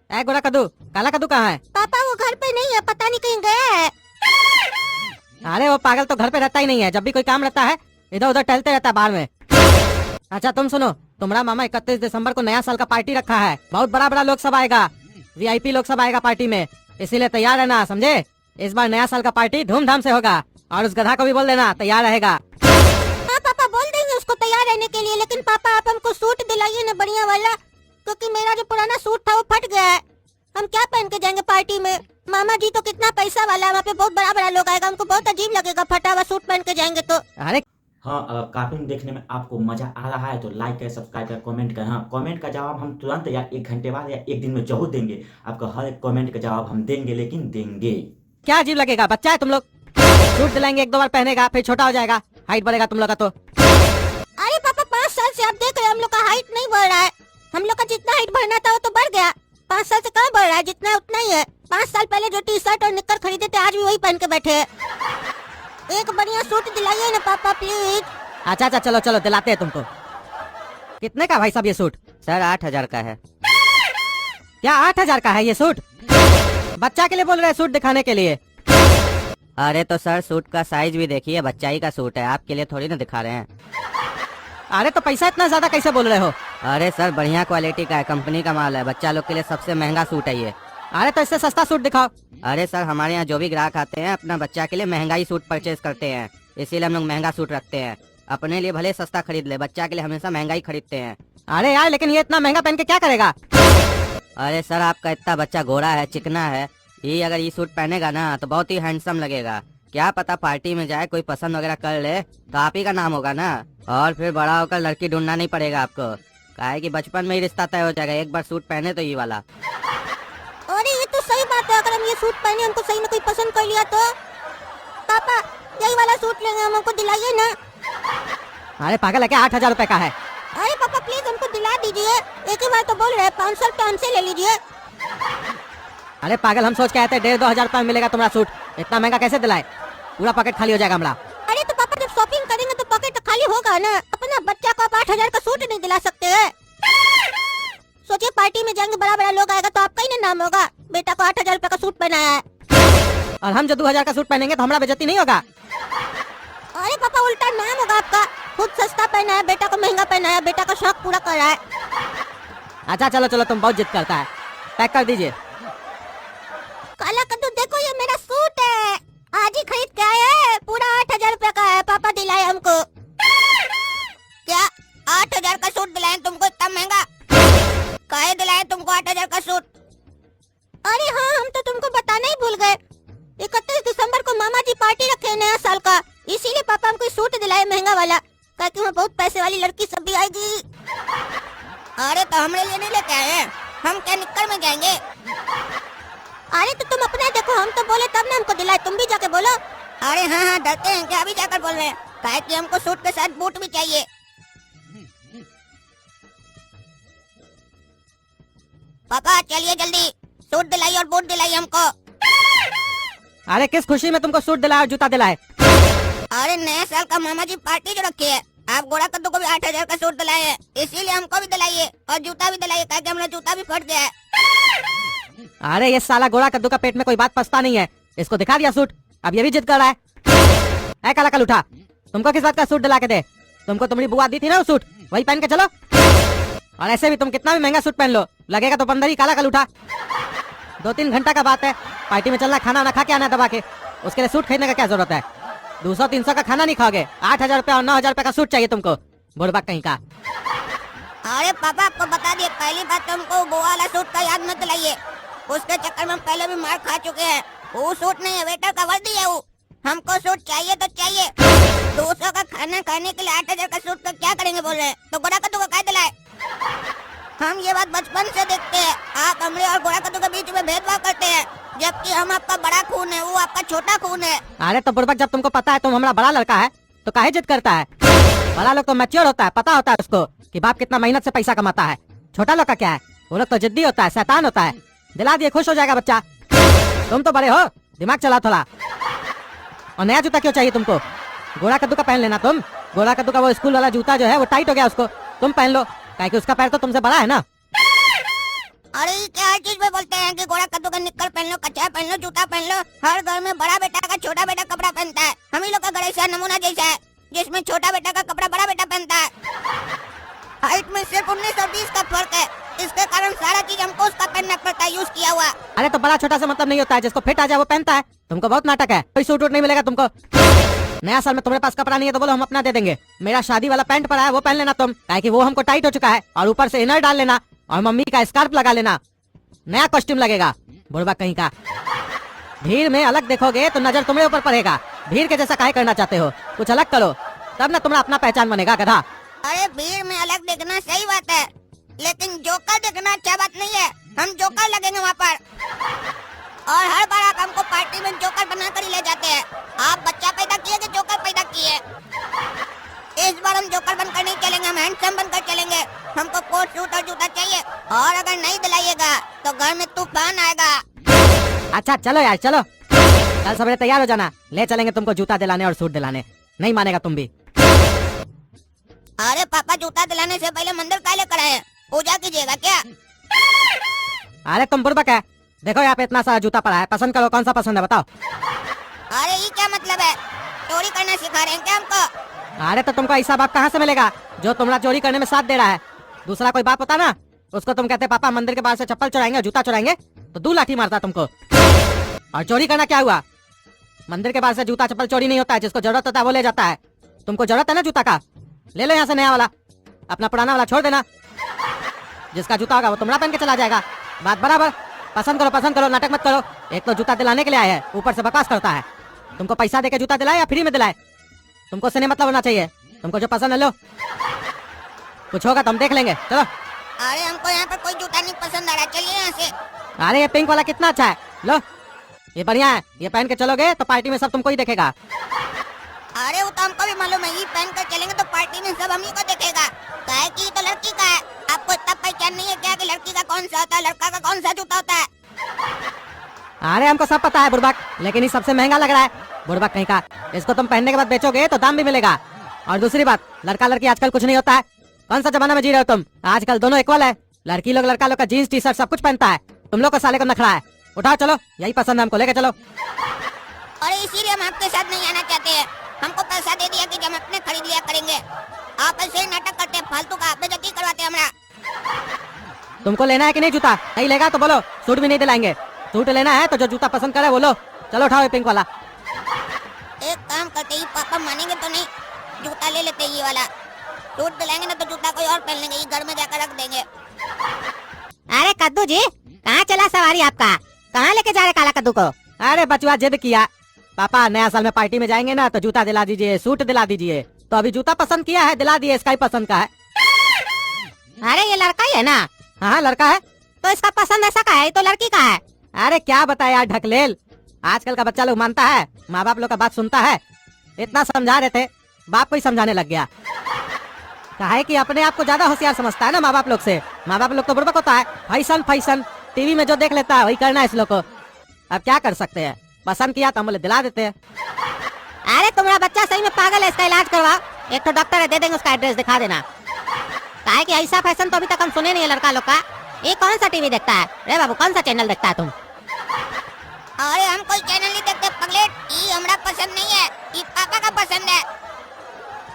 ए गोरा कद्दू, काला कद्दू कहाँ है? पापा वो घर पे नहीं है, पता नहीं कहीं गया है। अरे वो पागल तो घर पे रहता ही नहीं है, जब भी कोई काम रहता है इधर उधर टहलते रहता है बाहर में। अच्छा तुम सुनो, तुम्हारा मामा 31 दिसंबर को नया साल का पार्टी रखा है, बहुत बड़ा बड़ा लोग सब आएगा, वीआईपी लोग सब आएगा पार्टी में, इसीलिए तैयार रहना, समझे? इस बार नया साल का पार्टी धूमधाम से होगा, और उस गधा को भी बोल देना तैयार रहेगा। हाँ पापा बोल देंगे उसको तैयार रहने के लिए, लेकिन पापा आप हमको सूट दिलाइए ना बढ़िया वाला, क्योंकि मेरा जो पुराना सूट था वो फट गया है। हम क्या पहन के जाएंगे पार्टी में? मामा जी तो कितना पैसा वाला है, वहाँ पे बहुत बड़ा बड़ा लोग आएगा, हमको बहुत अजीब लगेगा फटा हुआ सूट पहन के जाएंगे तो। अरे हाँ, अगर कार्टून देखने में आपको मजा आ रहा है तो लाइक करें, सब्सक्राइब करें, कमेंट करें। हाँ, कमेंट का जवाब हम तुरंत या 1 घंटे बाद या 1 दिन में जरूर देंगे। आपका हर एक कमेंट का जवाब हम देंगे, लेकिन देंगे। क्या अजीब लगेगा, बच्चा है तुम लोग, सूट दिलाएंगे 1-2 बार पहनेगा, फिर छोटा हो जाएगा, हाइट बढ़ेगा तुम लोग का तो। अरे पापा 5 साल से आप देख रहे हैं हम लोग का हाइट नहीं बढ़ रहा है, हम लोग का जितना हाइट बढ़ना था वो तो बढ़ गया, 5 साल से कहाँ बढ़ रहा है, जितना उतना ही है। 5 साल पहले जो टी शर्ट और निक्कर खरीदे थे आज भी वही पहन के बैठे हैं। एक बढ़िया सूट दिलाइए ना पापा प्लीज। अच्छा चलो चलो दिलाते हैं तुमको। कितने का भाई साहब ये सूट? सर 8,000 का है। क्या 8,000 का है ये सूट? बच्चा के लिए बोल रहे हैं सूट दिखाने के लिए? अरे तो सर सूट का साइज भी देखिए, बच्चाई का सूट है, आपके लिए थोड़ी ना दिखा रहे हैं। अरे तो पैसा इतना ज्यादा कैसे बोल रहे हो? अरे सर बढ़िया क्वालिटी का है, कंपनी का माल है, बच्चा लोग के लिए सबसे महंगा सूट है ये। अरे तो इससे सस्ता सूट दिखाओ। अरे सर हमारे यहाँ जो भी ग्राहक आते हैं अपना बच्चा के लिए महंगाई सूट परचेज करते हैं, इसीलिए हम लोग महंगा सूट रखते हैं। अपने लिए भले सस्ता खरीद ले, बच्चा के लिए हमेशा महंगाई खरीदते हैं। अरे यार लेकिन ये इतना महंगा पहन के क्या करेगा? अरे सर आपका इतना बच्चा गोरा है, चिकना है, ये अगर ये सूट पहनेगा ना तो बहुत ही हैंडसम लगेगा। क्या पता पार्टी में जाए कोई पसंद वगैरह कर ले तो आप ही का नाम होगा ना, और फिर बड़ा होकर लड़की ढूंढना नहीं पड़ेगा आपको, काहे कि बचपन में ही रिश्ता तय हो जाएगा, एक बार सूट पहने तो ये वाला। अरे ये तो सही बात है, अगर हम ये सूट पहने हमको सही में कोई पसंद कर लिया तो? पापा यही वाला सूट लेंगे, हम हमको दिलाइए ना। अरे पागल है क्या, 8,000 रुपए का है। अरे पापा प्लीज हमको दिला दीजिए, एक ही बार तो बोल रहे हैं, 500 रुपए हमसे ले लीजिए। अरे पागल हम सोच के आए थे 1,500-2,000 रुपए में मिलेगा तुम्हारा सूट, इतना महंगा कैसे दिलाए? पूरा पॉकेट खाली हो जाएगा हमारा। अरे तो पापा जब शॉपिंग करेंगे तो पॉकेट तो खाली होगा ना, अपना बच्चा को आप 8,000 का सूट नहीं दिला सकते हैं? सोचिए पार्टी में जाएंगे, बड़ा बड़ा लोग आएगा तो आपका ही ना नाम होगा, बेटा को 8,000 रुपए का सूट पहनाया है। और हम जो 2,000 का सूट पहनेंगे तो हमारा बेइज्जती नहीं होगा? अरे पापा उल्टा नाम होगा आपका, खुद सस्ता पहना है, बेटा को महंगा पहना है, बेटा का शौक पूरा कर रहा है। अच्छा चलो चलो, तुम बहुत जिद करता है, पैक कर दीजिए। काला कद्दू देखो ये मेरा सूट है, आज ही खरीद के आए हैं, पूरा 8,000 रुपए का है, पापा दिलाए हमको। क्या 8,000 का सूट दिलाए तुमको, इतना महंगा? काहे दिलाए तुमको 8,000 का सूट? अरे हाँ हम तो तुमको बताना ही भूल गए, 31 दिसंबर को मामा जी पार्टी रखे हैं नया साल का, इसीलिए पापा हमको सूट दिलाए महंगा वाला, ताकि वहाँ बहुत पैसे वाली लड़की सब भी आएगी। अरे तो हमरे लिए नहीं लेके आए हैं, हम क्या निक्कर में जाएंगे? अरे तो तुम अपने देखो, हम तो बोले तब ना हमको दिलाए, तुम भी जाके बोलो। अरे हाँ डरते हैं क्या, अभी जाकर बोल रहे हैं, काहे कि हमको सूट के साथ बूट भी चाहिए। पापा चलिए जल्दी, सूट दिलाइए और बूट दिलाइए हमको। अरे किस खुशी में तुमको सूट दिलाए और जूता दिलाए? अरे नया साल का मामा जी पार्टी जो रखी है, आप गोरा कद्दू को भी 8,000 का सूट दिलाए हैं, इसीलिए हमको भी दिलाइए और जूता भी दिलाइए, काहे कि हमारा जूता भी फट गया है। अरे ये साला गोरा कद्दू का पेट में कोई बात पछता नहीं है, इसको दिखा दिया सूट, अब ये भी जिद कर रहा है। ऐ काला कलूठा, तुमको किस बात का सूट दिला के दे? तुमको तुम्हारी बुआ दी थी ना वो सूट, वही पहन के चलो। और ऐसे भी तुम कितना भी महंगा सूट पहन लो, लगेगा तो बंदर ही काला कलूठा। 2-3 घंटा का बात है, पार्टी में चलना, खाना ना खा के आना दबा के, उसके लिए सूट खरीदने का क्या जरूरत है? 200-300 का खाना नहीं खाओगे, 8,000 रुपया और 9,000 रुपए का सूट चाहिए तुमको, बुड़बक कहीं का। अरे पापा आपको बता दिए, पहली बात तो हमको वो वाला सूट का याद मत दिलाइए, उसके चक्कर में हम पहले भी मार खा चुके हैं, वो सूट नहीं है, वेटर का वर्दी है वो, हमको सूट चाहिए तो चाहिए। 200 का खाना खाने के लिए 8,000 का सूट का क्या करेंगे बोल रहे हैं, तो गोरा कद्दू का काय दिलाए? हम ये बात बचपन से देखते हैं, आप हमरे और गोरा कद्दू के बीच में भेदभाव करते हैं, जबकि हम आपका बड़ा खून है, वो आपका छोटा खून है। अरे तो बुड़बक जब तुमको पता है तुम हमारा बड़ा लड़का है तो काहे जिद करता है? बड़ा लोग तो मैच्योर होता है, पता होता है उसको कि बाप कितना मेहनत से पैसा कमाता है, छोटा लोग का क्या है, वो लोग तो जिद्दी होता है, शैतान होता है। दिला दिए खुश हो जाएगा बच्चा, तुम तो बड़े हो, दिमाग चला थोड़ा। और नया जूता क्यों चाहिए तुमको? गोरा कद्दू का पहन लेना तुम, गोरा कद्दू का वो स्कूल वाला जूता जो है वो टाइट हो गया, उसको तुम पहन लो, काहे कि उसका पैर तो तुमसे बड़ा है ना। अरे ये क्या हर चीज में बोलते हैं कि घोड़ा कद्दू का निक्कर पहन लो, कच्चा पहन लो, जूता पहन लो। हर घर में बड़ा बेटा का छोटा बेटा कपड़ा पहनता है। हम ही लोग का घर ऐसा नमूना जैसा है जिसमें छोटा बेटा का कपड़ा बड़ा बेटा पहनता है। हाइट में सिर्फ 19 और 20 का फर्क है, इसके कारण सारा चीज हमको उसका पहनना पड़ता है, यूज किया हुआ। अरे तो बड़ा छोटा से मतलब नहीं होता है, जिसको फिट आ जाए वो पहनता है। तुमको बहुत नाटक है, कोई सूट वूट नहीं मिलेगा तुमको। नया साल में तुम्हारे पास कपड़ा नहीं है तो बोलो हम अपना दे देंगे। मेरा शादी वाला पैंट पड़ा है वो पहन लेना तुम, काहे कि वो हमको टाइट हो चुका है, और ऊपर से इनर डाल लेना और मम्मी का स्कार्फ लगा लेना, नया कॉस्ट्यूम लगेगा। बुढ़वा कहीं का। भीड़ में अलग देखोगे तो नजर तुम्हारे ऊपर पड़ेगा। भीड़ के जैसा काहे करना चाहते हो, कुछ अलग करो तब ना तुम्हारा अपना पहचान बनेगा गधा। अरे भीड़ में अलग देखना सही बात है, लेकिन जोकर देखना अच्छा बात नहीं है। हम जोकर लगेंगे वहाँ पर, और हर बार आप हमको पार्टी में जोकर बना कर ही ले जाते हैं। आप बच्चा पैदा किए कि जोकर पैदा किए? इस बार हम जोकर बनकर नहीं चलेंगे, हम हैंडसम बनकर चलेंगे। हमको कोट सूट और जूता चाहिए, और अगर नहीं दिलाइएगा तो घर में तूफान आएगा। अच्छा चलो यार चलो, कल सवेरे तैयार हो जाना, ले चलेंगे तुमको जूता दिलाने और सूट दिलाने। नहीं मानेगा तुम भी। अरे पापा, जूता दिलाने से पहले मंदिर का लेकर आए, पूजा कीजिएगा क्या? अरे तुम बुड़बक है, देखो यहाँ पे इतना सारा जूता पड़ा है, पसंद करो कौन सा पसंद है बताओ। अरे ये क्या मतलब है? चोरी करना सिखा रहे हैं क्या हमको? अरे तो तुमको ऐसा बाप कहाँ से मिलेगा जो तुम्हारा चोरी करने में साथ दे रहा है। दूसरा कोई बाप होता ना, उसको तुम कहते पापा मंदिर के बाहर से चप्पल चुराएंगे जूता चुराएंगे तो 2 लाठी मारता तुमको। और चोरी करना क्या हुआ, मंदिर के बाहर से जूता चप्पल चोरी नहीं होता है, जिसको जरूरत होता है वो ले जाता है। तुमको जरूरत है ना जूता का, ले लो यहाँ से नया वाला, अपना पुराना वाला छोड़ देना। जिसका जूता होगा वो तुम्हारा पहन के चला जाएगा। बात बराबर, पसंद करो नाटक मत करो। एक तो जूता दिलाने के लिए आए हैं, ऊपर से बकवास करता है। तुमको पैसा देके जूता दिलाए या फ्री में दिलाए, तुमको से नहीं मतलब होना चाहिए। तुमको जो पसंद है लो, कुछ होगा तो हम देख लेंगे, चलो। अरे हमको यहाँ पर कोई जूता नहीं पसंद आ रहा, चलिए यहाँ से। अरे ये पिंक वाला कितना अच्छा है, लो ये बढ़िया है, ये पहन के चलोगे तो पार्टी में सब तुमको ही देखेगा। अरे वो तो हमको भी मालूम है, ये पहन कर चलेंगे तो पार्टी में सब हम ही को देखेगा। काहे कि ये तो लड़की का है, आपको इतना पहचान नहीं है क्या कि लड़की का कौन सा होता है, लड़का का कौन सा जूता होता है? अरे हमको सब पता है बुड़बक, लेकिन ये सबसे महंगा लग रहा है। बुड़बक कहीं का, इसको तुम पहनने के बाद बेचोगे तो दाम भी मिलेगा। और दूसरी बात, लड़का लड़की आजकल कुछ नहीं होता है। कौन सा जमाना में जी रहे हो तुम, आजकल दोनों इक्वल है। लड़की लोग लड़का लोग का जीन्स टी शर्ट सब कुछ पहनता है, तुम लोग को साले को नखरा है। उठाओ चलो, यही पसंद है हमको, लेके चलो। और इसीलिए हम आपके साथ नहीं आना चाहते हैं। हमको पैसा दे दिया कि हम अपने खरीद लिया करेंगे। आप ऐसे ही नाटक करते हैं, फालतू का बेइज्जती करवाते हैं हमारा। तुमको लेना है कि नहीं जूता, नहीं लेगा तो बोलो, सूट भी नहीं दिलाएंगे। सूट लेना है तो जो जूता पसंद करे वो लो, चलो उठाओ ये पिंक वाला। एक काम करते ही पापा मानेंगे तो नहीं, जूता ले लेते ये वाला। सूट दिलाएंगे ना तो जूता कोई और पहन लेंगे, ये घर में जाकर रख देंगे। अरे कद्दू जी, कहाँ चला सवारी आपका, कहाँ लेके जा रहे काला कद्दू को? अरे बचवा जिद किया, पापा नया साल में पार्टी में जाएंगे ना तो जूता दिला दीजिए, सूट दिला दीजिए। तो अभी जूता पसंद किया है, दिला दिए, इसका ही पसंद का है। अरे ये लड़का ही है ना? हाँ लड़का है। तो इसका पसंद ऐसा का है, ये तो लड़की का है। अरे क्या बताए यार ढकलेल, आजकल का बच्चा लोग मानता है, माँ बाप लोग का बात सुनता है। इतना समझा रहे थे, बाप को ही समझाने लग गया। काहे कि अपने आप को ज्यादा होशियार समझता है ना माँ बाप लोग से। माँ बाप लोग तो बुड़बक होता है, फैशन फैशन टीवी में जो देख लेता है वही करना है इस लोग को। अब क्या कर सकते हैं, पसंद किया तो हम बोले दिला देते हैं। अरे तुम्हारा बच्चा सही में पागल है, इसका इलाज करवाओ। एक तो डॉक्टर है, दे देंगे, उसका एड्रेस दिखा देना। काहे कि ऐसा फैशन तो अभी तक हम सुने नहीं है लड़का लोग का। ये कौन सा टीवी देखता है रे बाबू, कौन सा चैनल देखता है तुम? अरे हम कोई चैनल नहीं देखते पगलेट, ये हमारा पसंद नहीं है, ये पापा का पसंद है।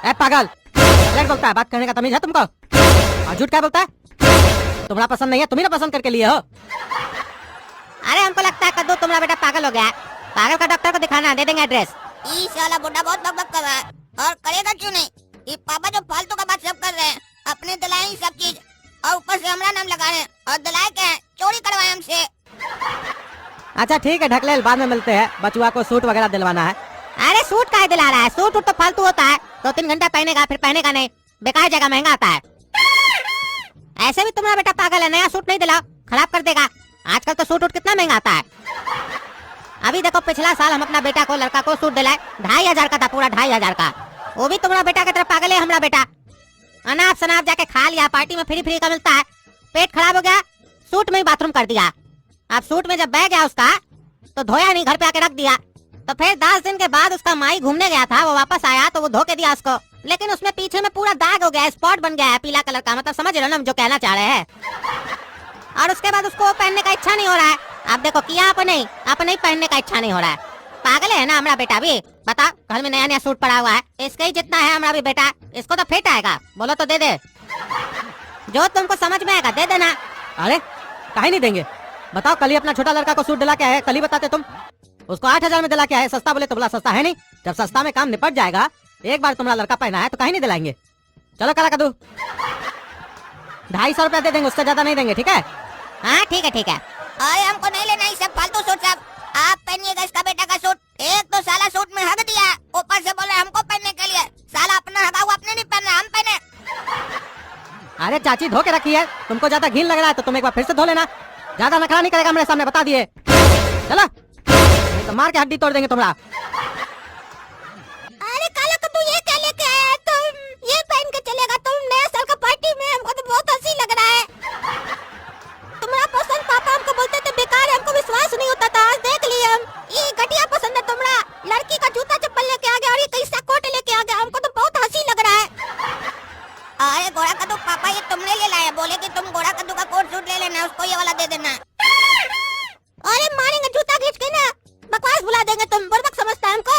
ए पागल, पगलेट बोलता है, बात करने का तमीज है तुमको? और झूठ क्या बोलता है? तुम्हारा पसंद नहीं है, तुम ही ना पसंद करके लिए हो। अरे हमको लगता है कद्दू तुम्हारा बेटा पागल हो गया है, पागल का डॉक्टर को दिखाना, दे देंगे एड्रेस। ये साला बुड्ढा बहुत बकबक कर रहा है, और करेगा क्यों नहीं। ये पापा जो फालतू का बात सब कर रहे हैं, अपने दिलाए ही सब चीज, और ऊपर से हमारा नाम लगा रहे हैं, और दिलाए क्या है, चोरी करवाए हमसे। अच्छा ठीक है ढकलेल, बाद में मिलते हैं, बचुआ को सूट वगैरह दिलवाना है। अरे सूट काहे दिला रहा है, सूट तो फालतू होता है, 2-3 घंटा पहनेगा फिर पहनेगा नहीं, बेकार जगह महंगा आता है। ऐसे भी तुम्हारा बेटा पागल है, नया सूट नहीं दिलाओ, खराब कर देगा। आजकल तो सूट कितना महंगा आता है। अभी देखो पिछला साल हम अपना बेटा को, लड़का को सूट दिलाए, 2500 का था, पूरा 2500 का। वो भी तुम्हारा बेटा की तरफ पागल है हमारा बेटा। अनाप शनाप जाके खा लिया, पार्टी में फ्री का मिलता है, पेट खराब हो गया, सूट में ही बाथरूम कर दिया। अब सूट में जब बह गया उसका तो धोया नहीं, घर पे आके रख दिया। तो फिर 10 दिन के बाद उसका माई घूमने गया था, वो वापस आया तो वो धो के दिया उसको, लेकिन उसमें पीछे में पूरा दाग हो गया है, स्पॉट बन गया है पीला कलर का। मतलब समझ रहे हो ना हम जो कहना चाह रहे हैं? और उसके बाद उसको पहनने का इच्छा नहीं हो रहा है। आप देखो किया आप नहीं पहनने का इच्छा नहीं हो रहा है। पागल है ना हमारा बेटा भी। बता, घर में नया नया सूट पड़ा हुआ है, इसके ही जितना है हमारा भी बेटा, इसको तो फिट आएगा। बोलो तो दे दे, जो तुमको समझ में आएगा दे देना। अरे काहे नहीं देंगे? बताओ, कल ही अपना छोटा लड़का को सूट दिला के आए, कल ही बताते तुम। उसको 8,000 में दिला के आए, सस्ता बोले तो बोला सस्ता है नहीं। जब सस्ता में काम निपट जाएगा, एक बार तुम्हारा लड़का पहना है तो काहे नहीं दिलाएंगे। चलो करा कदू, 250 रुपया दे देंगे, उससे ज्यादा नहीं देंगे, ठीक है? हाँ ठीक है ठीक है। अरे हमको नहीं लेना ये सब फालतू सूट सब। आप पहनिएगा इसका बेटा का सूट। एक तो साला सूट में हग दिया, ऊपर से बोले हमको पहनने के लिए। साला अपना हगा हुआ अपने नहीं पहनना, हम पहने। अरे चाची धो के रखी है, तुमको ज्यादा घिन लग रहा है तो तुम एक बार फिर से धो लेना। ज्यादा नखरा नहीं करेगा मेरे सामने, बता दिए। चलो नहीं तो मार के हड्डी तोड़ देंगे तुम्हारा। अरे काला कद्दू, ये क्या लेके आया है तुम? ये पहन के चलेगा तुम नया साल का पार्टी में? हमको तो बहुत हंसी लग रहा है। तुम्हारा पसंद पापा हमको बोलते थे बेकार है, हमको विश्वास नहीं होता था। आज देख लिए हम, ये घटिया पसंद है तुम्हारा। लड़की का जूता चप्पल लेके आ गया और ये कैसा कोट लेके आ गया, हमको तो बहुत हंसी लग रहा है। अरे गोरा कद्दू, पापा ये तुमने ले लाया, बोले कि तुम गोरा कद्दू का कोट सूट ले लेना, उसको ये वाला दे देना। अरे मारेंगे जूता खींच के ना, बकवास भुला देंगे। तुम बुड़बक समझता है हमको?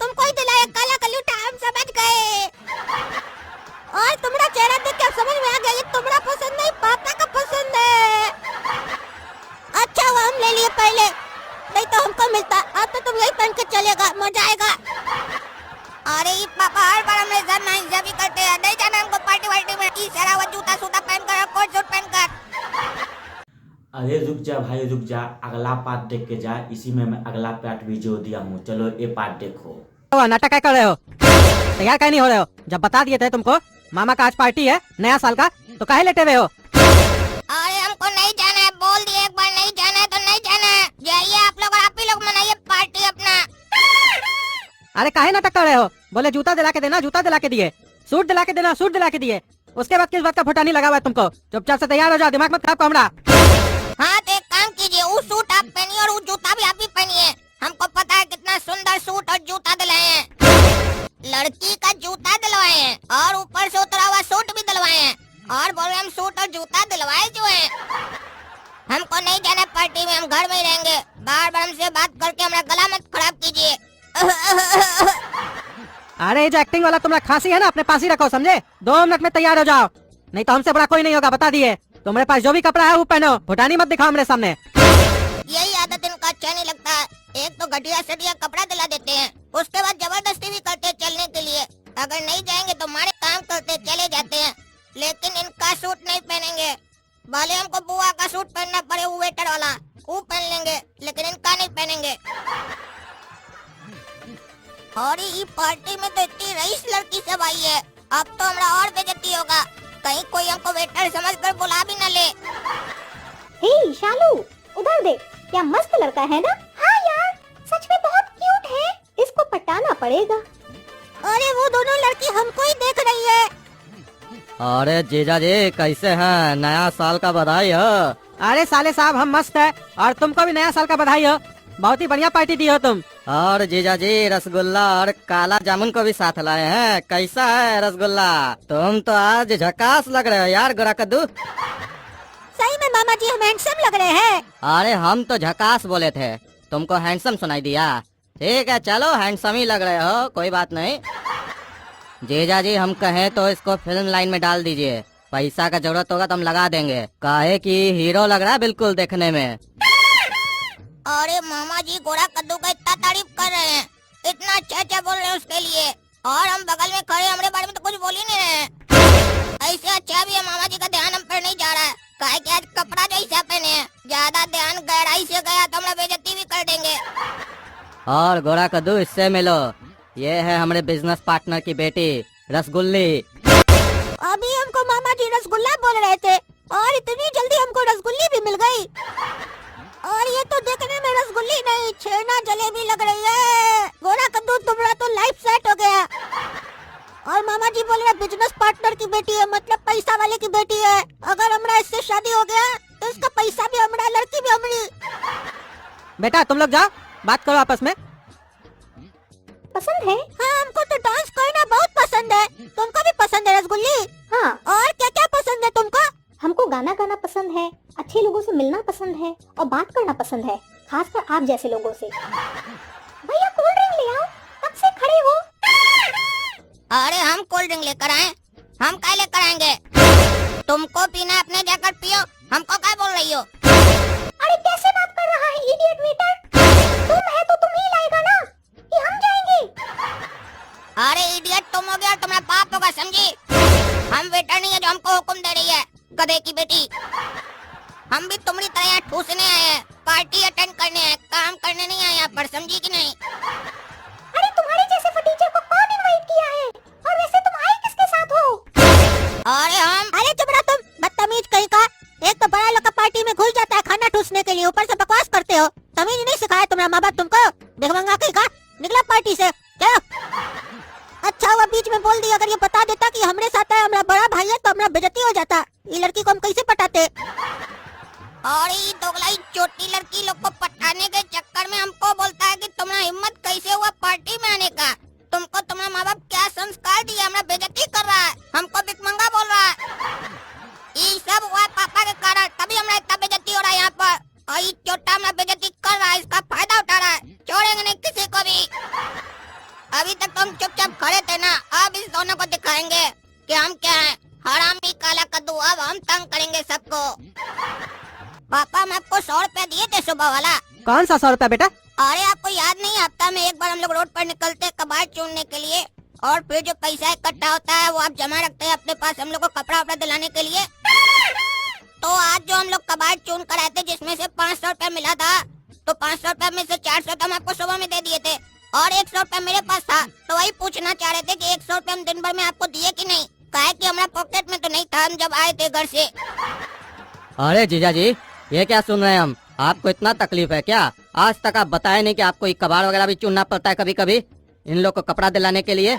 तुमको ही दिलाया काला कलूटा, हम समझ गए। और तुम्हारा चेहरा देख के समझ में आ गया, ये तुम्हारा पसंद नहीं पापा का पसंद है। अच्छा वो हम ले लिए पहले, नहीं तो हमको मिलता। अब तो तुम यही पहन के चलेगा, मजा आएगा। अरे ये पापा हर बार हमें सर नहीं जब करते हैं, नहीं जाना हमको पार्टी वार्टी में। इस सारा वो जूता सूता पहन कर, कोट सूट पहन कर। अरे रुक जा भाई रुक जा, अगला पार्ट देख के जा। इसी में मैं अगला पार्ट वीडियो दिया हूँ, चलो ये पार्ट देखो। नाटक क्या कर रहे हो? तैयार काहे नहीं हो रहे हो? जब बता दिए थे तुमको मामा का आज पार्टी है नया साल का, तो काहे लेटे हुए हो? अरे हमको नहीं जाना है, बोल दिए एक बार नहीं जाना है तो नहीं जाना है। जाइए आप लोग और आप ही लोग मनाइए पार्टी अपना। अरे काहे नाटक कर रहे हो? बोले जूता दिला के देना, जूता दिला के दिए। सूट दिला के देना, सूट दिला के दिए। उसके बाद किस बात का फुटानी लगा हुआ है तुमको? चुपचाप से तैयार हो जाओ, दिमाग मत खराब करो हमारा। हाँ तो एक काम कीजिए, वो सूट आप पहनिए और वो जूता भी आप ही पहनिए। हमको पता है कितना सुंदर सूट और जूता दिलाए हैं। लड़की का जूता दिलवाए हैं और ऊपर से उतरा हुआ सूट भी दिलवाए हैं, और बोले हम सूट और जूता दिलवाए जो है। हमको नहीं जाना पार्टी में, हम घर में ही रहेंगे। बार बार हमसे बात करके हमारा गला मत खराब कीजिए। अरे जो एक्टिंग वाला तुम्हारा खांसी है ना, अपने पास ही रखो, समझे? 2 मिनट में तैयार हो जाओ, नहीं तो हमसे बड़ा कोई नहीं होगा, बता दिए। तुम्हारे पास जो भी कपड़ा है वो पहनो, फुटानी मत दिखाओ मेरे सामने। यही आदत इनका अच्छा नहीं लगता है। एक तो घटिया सटिया कपड़ा दिला देते हैं, उसके बाद जबरदस्ती भी करते हैं चलने के लिए। अगर नहीं जाएंगे तो हमारे काम करते चले जाते हैं, लेकिन इनका सूट नहीं पहनेंगे। भले हमको बुआ का सूट पहनना पड़े, वो वेटर वाला, वो पहन लेंगे, लेकिन इनका नहीं पहनेंगे। और ये पार्टी में तो इतनी रईस लड़की सब आई है, अब तो हमारा और बेइज्जती होगा। कहीं कोई हमको वेटर समझकर बुला भी न ले। हे शालू, उधर देख, क्या मस्त लड़का है ना? हाँ यार, सच में बहुत क्यूट है, इसको पटाना पड़ेगा। अरे वो दोनों लड़की हमको ही देख रही है। अरे जीजा जी कैसे हैं? नया साल का बधाई हो। अरे साले साहब हम मस्त है, और तुमको भी नया साल का बधाई हो। बहुत ही बढ़िया पार्टी दी हो तुम। और जीजा जी रसगुल्ला और काला जामुन को भी साथ लाए हैं। कैसा है रसगुल्ला? तुम तो आज झकास लग रहे हो यार गोरा कद्दू। सही में मामा जी हम हैंडसम लग रहे हैं। अरे हम तो झकास बोले थे, तुमको हैंडसम सुनाई दिया। ठीक है चलो, हैंडसम ही लग रहे हो, कोई बात नहीं। जीजा जी हम कहें तो इसको फिल्म लाइन में डाल दीजिए, पैसा का जरूरत होगा तो हम लगा देंगे। काहे कि हीरो लग रहा है बिल्कुल देखने में। अरे मामा जी गोरा कद्दू का इतना तारीफ कर रहे हैं, इतना अच्छा अच्छा बोल रहे हैं उसके लिए, और हम बगल में खड़े हमारे बारे में तो कुछ बोल ही नहीं रहे। ऐसे अच्छा भी है मामा जी का ध्यान हम पर नहीं जा रहा है, काहे कि आज कपड़ा जो ऐसा पहने हैं, ज्यादा ध्यान गहराई से गया तो हमारा बेइज्जती भी कर देंगे। और गोरा कद्दू इससे मिलो, ये है हमारे बिजनेस पार्टनर की बेटी रसगुल्ली। अभी हमको मामा जी रसगुल्ला बोल रहे थे, और इतनी जल्दी हमको रसगुल्ली भी मिल गई। और ये तो देखने में रसगुल्ली नहीं, छेना जलेबी लग रही है। गोरा कद्दू तुम्हारा तो लाइफ सेट हो गया। और मामा जी बोल रहे बिजनेस पार्टनर की बेटी है, मतलब पैसा वाले की बेटी है। अगर हमारा इससे शादी हो गया तो इसका पैसा भी हमारा, लड़की भी हमारी। बेटा तुम लोग जाओ, बात करो आपस में। पसंद है? हाँ हमको तो डांस करना बहुत पसंद है। तुमको भी पसंद है रसगुल्ली? हाँ। और क्या क्या पसंद है तुमको? हमको गाना गाना पसंद है, अच्छे लोगों से मिलना पसंद है और बात करना पसंद है, खासकर आप जैसे लोगों से। भैया कोल्ड ड्रिंक ले आओ, कब से खड़े हो? अरे हम कोल्ड ड्रिंक लेकर आए, हम क्या लेकर आएंगे? तुमको पीना अपने जाकर पियो, हमको क्या बोल रही हो? अरे कैसे बात कर रहा है इडियट वेटर? तुम है तो तुम ही लाएगा ना, कि हम जाएंगे? अरे इडियट तुम हो गया, तुम्हारा बाप होगा, समझी? हम वेटर नहीं है जो हमको हुक्म दे रही है, गधे की बेटी। हम भी तुम्हारी तरह यहाँ ठूसने आए हैं, पार्टी अटेंड करने आए, काम करने नहीं आए यहाँ पर, समझी कि नहीं? अरे तुम्हारे जैसे फटीचर को कौन इनवाइट किया है? और वैसे तुम आए किसके साथ हो? अरे चुप रहो तुम, बदतमीज कहीं का। एक तो बड़ा लोग का पार्टी में घुस जाता है खाना ठूसने के लिए, ऊपर से बकवास करते हो। तमीज नहीं सिखाया तुम्हारा माँ बाप तुमको? भिखमंगा कहीं का, निकला पार्टी से, चलो। अच्छा हुआ बीच में बोल दिया, अगर ये बता देता कि हमरे साथ है, हमारा बड़ा भाई है, तो हमारा बेइज्जती हो जाता। ये लड़की को हम कैसे पटाते? और ये दोगलाई छोटी लड़की लोग को पटाने के चक्कर में हमको बोलता है कि तुम्हारा हिम्मत कैसे हुआ पार्टी में आने का? तुमको तुम्हारा माँ बाप क्या संस्कार दिया? हमारा बेइज्जती कर रहा है, हमको भिखमंगा बोल रहा है। ये सब हुआ पापा के कारण, तभी हमारा इतना बेइज्जती हो रहा है यहाँ पर। और ये छोटा हमारा बेइज्जती कर रहा है, इसका फायदा उठा रहा है। छोड़ेंगे नहीं किसी को भी। अभी तक तो हम चुपचाप खड़े थे ना, अब इस दोनों को दिखाएंगे कि हम क्या हैं। हरामी काला कद्दू, अब हम तंग करेंगे सबको। पापा हम आपको 100 रुपया दिए थे सुबह वाला। कौन सा 100 रुपया बेटा? अरे आपको याद नहीं, हफ्ता में एक बार हम लोग रोड पर निकलते कबाड़ चुनने के लिए, और फिर जो पैसा इकट्ठा होता है वो आप जमा रखते हैं अपने पास हम लोग को कपड़ा वपड़ा दिलाने के लिए। तो आज जो हम लोग कबाड़ चुन कर आए थे, जिसमें से 500 रुपया मिला था, तो 500 रुपया में से 400 रुपया हम आपको सुबह में दे दिए थे, और 100 रुपया मेरे पास था। तो वही पूछना चाह रहे थे कि 100 रुपया हम दिन भर में आपको दिए कि नहीं? काहे कि हमारा पॉकेट में तो नहीं था हम जब आए थे घर से। अरे जीजा जी, ये क्या सुन रहे हैं हम? आपको इतना तकलीफ है क्या? आज तक आप बताए नहीं कि आपको ये कबाड़ वगैरह भी चुनना पड़ता है कभी कभी इन लोग को कपड़ा दिलाने के लिए।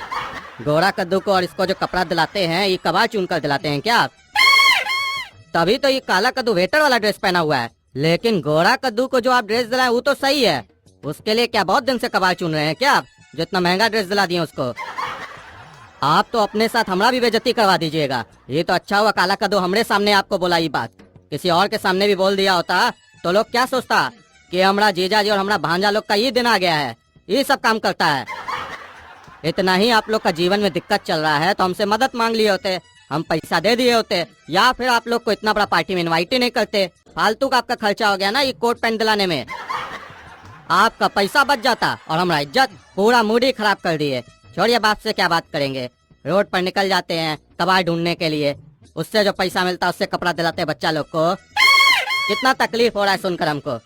गोरा कद्दू को और इसको जो कपड़ा दिलाते हैं, ये कबाड़ चुन कर दिलाते हैं क्या आप? तभी तो ये काला कद्दू वेटर वाला ड्रेस पहना हुआ है, लेकिन गोरा कद्दू को जो आप ड्रेस दिलाए वो तो सही है। उसके लिए क्या बहुत दिन से कबाड़ चुन रहे हैं क्या आप, जो इतना महंगा ड्रेस दिला दिए उसको? आप तो अपने साथ हमारा भी बेइज्जती करवा दीजिएगा। ये तो अच्छा हुआ काला कद्दू हमरे सामने आपको बोला ये बात। किसी और के सामने भी बोल दिया होता तो लोग क्या सोचता कि हमारा जीजा जी और हमारा भांजा लोग का ये दिन आ गया है, ये सब काम करता है। इतना ही आप लोग का जीवन में दिक्कत चल रहा है तो हमसे मदद मांग लिए होते, हम पैसा दे दिए होते, या फिर आप लोग को इतना बड़ा पार्टी में इनवाइट ही नहीं करते। फालतू का आपका खर्चा हो गया ना ये कोट पैंट दिलाने में। आपका पैसा बच जाता और हमारा इज्जत, पूरा मूड ही खराब कर दिए। छोड़िए, बाप से क्या बात करेंगे। रोड पर निकल जाते हैं कबाड़ ढूंढने के लिए, उससे जो पैसा मिलता है उससे कपड़ा दिलाते हैं बच्चा लोग को। कितना तकलीफ हो रहा है सुनकर हमको।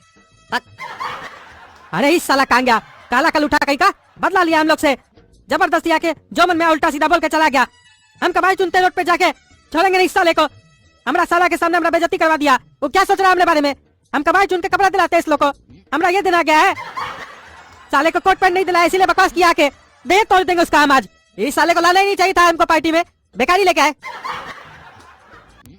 अरे इस साला कहाँ गया? काला कल उठा कहीं का बदला लिया हम लोग से, जबरदस्ती आके जो मन में उल्टा सीधा बोल के चला गया। हम कबाड़ चुनते रोड पे जाके, छोड़ेंगे नहीं इस साले को। हमारा साला के सामने हमारा बेइज्जती करवा दिया। वो क्या सोच रहा है हमरे बारे में? हम कबाड़ चुन के कपड़ा दिलाते हैं इस लोग को, हमारा ये दिन आ गया है। साले को कोट पैंट नहीं दिलाया इसीलिए बकवास किया के दे तोड़ देंगे उसका हम आज। इस साले को लाना ही नहीं चाहिए था हमको पार्टी में, बेकारी लेके आए।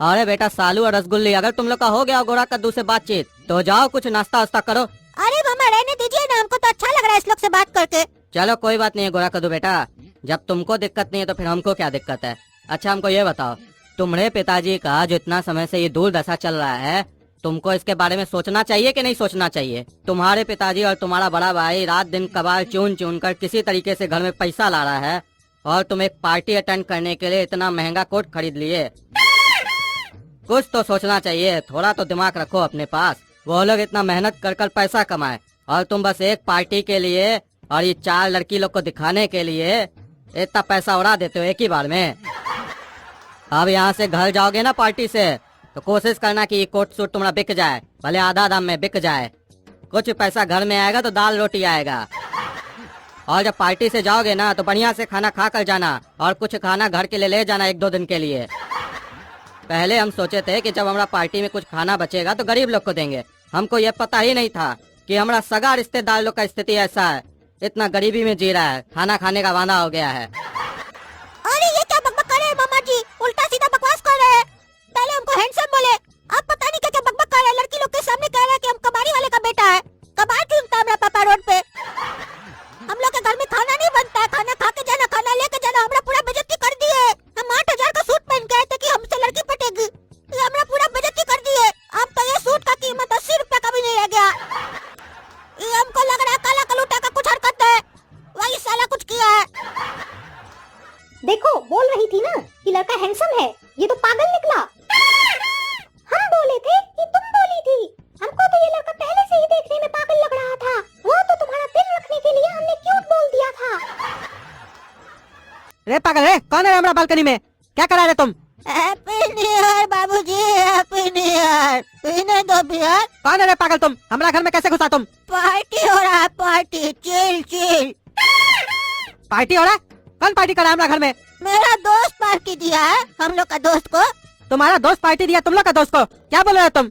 अरे बेटा सालू और रसगुल्ली, अगर तुम लोग का हो गया गोरा कद्दू से बातचीत तो जाओ कुछ नाश्ता वास्ता करो। अरे मामा रहने दीजिए ना, हमको तो अच्छा लग रहा है इस लोग से बात करके। चलो कोई बात नहीं है गोरा कद्दू बेटा, जब तुमको दिक्कत नहीं है तो फिर हमको क्या दिक्कत है। अच्छा हमको ये बताओ, तुम्हारे पिताजी का जो इतना समय से ये दुर्दशा चल रहा है, तुमको इसके बारे में सोचना चाहिए कि नहीं सोचना चाहिए? तुम्हारे पिताजी और तुम्हारा बड़ा भाई रात दिन कबाड़ चुन चुन कर किसी तरीके से घर में पैसा ला रहा है, और तुम एक पार्टी अटेंड करने के लिए इतना महंगा कोट खरीद लिए। कुछ तो सोचना चाहिए, थोड़ा तो दिमाग रखो अपने पास। वो लोग इतना मेहनत कर कर पैसा कमाए और तुम बस एक पार्टी के लिए और ये 4 लड़की लोग को दिखाने के लिए इतना पैसा उड़ा देते हो एक ही बार में। अब यहाँ से घर जाओगे ना पार्टी से तो कोशिश करना कि ये कोट सूट तुम्हारा बिक जाए, भले आधा दाम में बिक जाए। कुछ पैसा घर में आएगा तो दाल रोटी आएगा। और जब पार्टी से जाओगे ना तो बढ़िया से खाना खा कर जाना, और कुछ खाना घर के लिए ले जाना 1-2 दिन के लिए। पहले हम सोचे थे कि जब हमारा पार्टी में कुछ खाना बचेगा तो गरीब लोग को देंगे। हमको ये पता ही नहीं था कि हमारा सगा रिश्तेदार लोग का स्थिति ऐसा है, इतना गरीबी में जी रहा है, खाना खाने का वादा हो गया है। अरे ये क्या बकबक कर रहे हैं मामा जी, उल्टा सीधा बकवास कर रहे हैं। पहले हमको हैंडसम बोले, अब पता नहीं क्या क्या बकबक कर रहे हैं। लड़की लोग के सामने कह रहे हैं कि हम कबाड़ी वाले का बेटा है, कबाड़ चुनता है हमारा पापा रोड पे। हम लोग के घर में खाना नहीं बनता है, खाना खा के जाना, खाना लेके जाना, हमारा पूरा बेइज्जती कर दिए। हम 8000 का सूट पहन के आए थे कि हमसे लड़की पटेगी, ये हमारा रे पागल रे, कौन है हमारा बालकनी में? क्या करा रहे तुम? हैप्पी न्यू ईयर बाबूजी, हैप्पी न्यू ईयर। पीने दो बियर। कौन है रे पागल तुम? हमारा घर में कैसे घुसा तुम? पार्टी हो रहा है, पार्टी। Chill chill. पार्टी हो रहा है? कौन पार्टी करा हमारा घर में? मेरा दोस्त पार्टी दिया है हम लोग का दोस्त को। तुम्हारा दोस्त पार्टी दिया तुम लोग का दोस्त को? क्या बोल रहे हो तुम?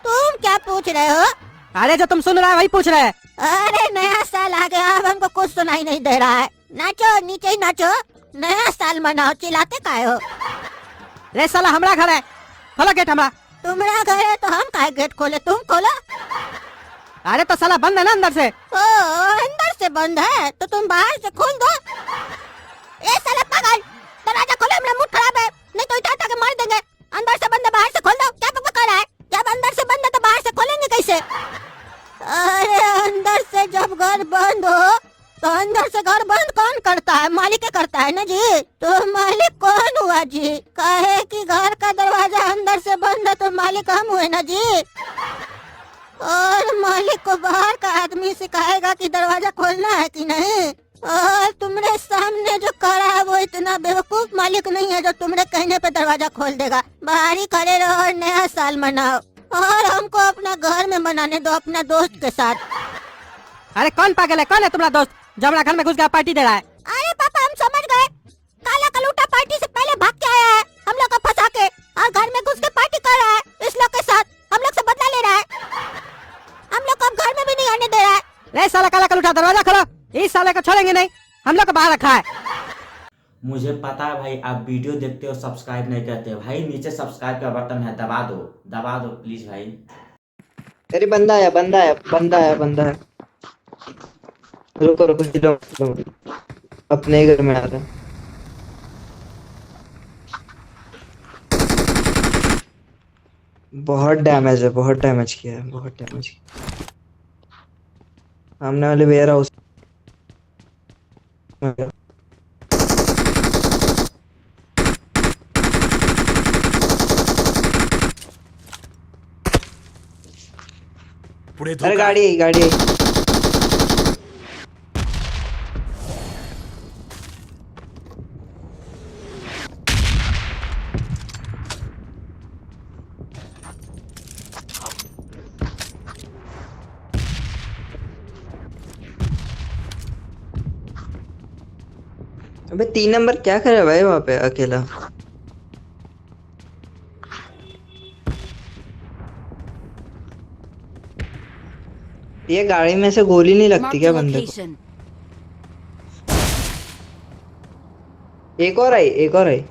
तुम क्या पूछ रहे हो? अरे जो तुम सुन रहे हो वही पूछ रहे हैं। अरे नया साल आ गया, अब हमको कुछ सुनाई नहीं दे रहा है। नाचो, नीचे ही नाचो, नया साल मनाओ। चिल्लाते काहे हो? रे साला हमारा घर है, खोलो गेट हमारा। तुम्हारा घर है तो हम काहे गेट खोले? तुम खोलो। अरे तो साला बंद है ना अंदर से। ओ, अंदर से बंद है तो तुम बाहर से खोल दो। ए साला पागल, दरवाजा खोलो, मेरा मूड खराब है, नहीं तो इटा के मार देंगे। अंदर से बंद है, बाहर से खोल दो। क्या बकबक कर रहा है? जब अंदर से बंद है तो बाहर से खोलेंगे कैसे? अरे अंदर से जब घर बंद हो तो अंदर से घर बंद कौन करता है? मालिक करता है ना जी। तो मालिक कौन हुआ जी? कहे कि घर का दरवाजा अंदर से बंद है तो मालिक हम हुए ना जी। और मालिक को बाहर का आदमी सिखाएगा कि दरवाजा खोलना है कि नहीं। और तुम्हारे सामने जो खड़ा है वो इतना बेवकूफ मालिक नहीं है जो तुम्हारे कहने पे दरवाजा खोल देगा। बाहर ही खड़े रहो और नया साल मनाओ, और हमको अपना घर में मनाने दो अपना दोस्त के साथ। अरे कौन पागल है? कौन है तुम्हारा दोस्त जो हमारा घर में घुस गया पार्टी दे रहा है? अरे पापा, हम समझ गए। काला कलूटा पार्टी से पहले भाग के आया है हम लोग को फंसा के, और घर में घुस के पार्टी कर रहा है इस लोग के साथ। हम लोग से बदला ले रहा है, हम लोग को अब घर में भी नहीं आने दे रहा है। रे साला काला कलूटा, दरवाजा खोलो, इस साले को छोड़ेंगे नहीं, हम लोग को बाहर रखा है। मुझे पता है भाई आप वीडियो देखते हो सब्सक्राइब नहीं करते हो भाई, नीचे सब्सक्राइब का बटन है, दबा दो प्लीज भाई। अरे बंदा आया, बंदा आया, बंदा आया, बंदा है। रुको रुको, हिलो, अपने ही घर में आ रहा है। बहुत डैमेज है, बहुत डैमेज किया है, बहुत डैमेज किया। सामने वाले वेयर हाउस अरे गाड़ी आई। अबे 3 नंबर क्या कर रहा है भाई वहां पे अकेला? ये गाड़ी में से गोली नहीं लगती क्या बंदे को? एक और आई।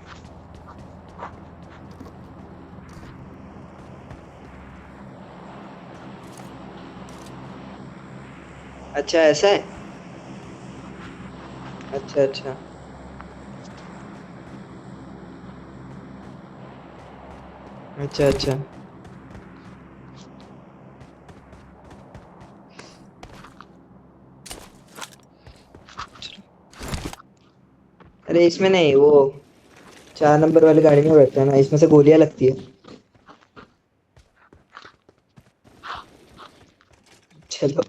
अच्छा ऐसा है। अच्छा अच्छा, अच्छा अच्छा। अरे इसमें नहीं, वो 4 नंबर वाली गाड़ी में बैठता है ना, इसमें से गोलियां लगती है। चलो।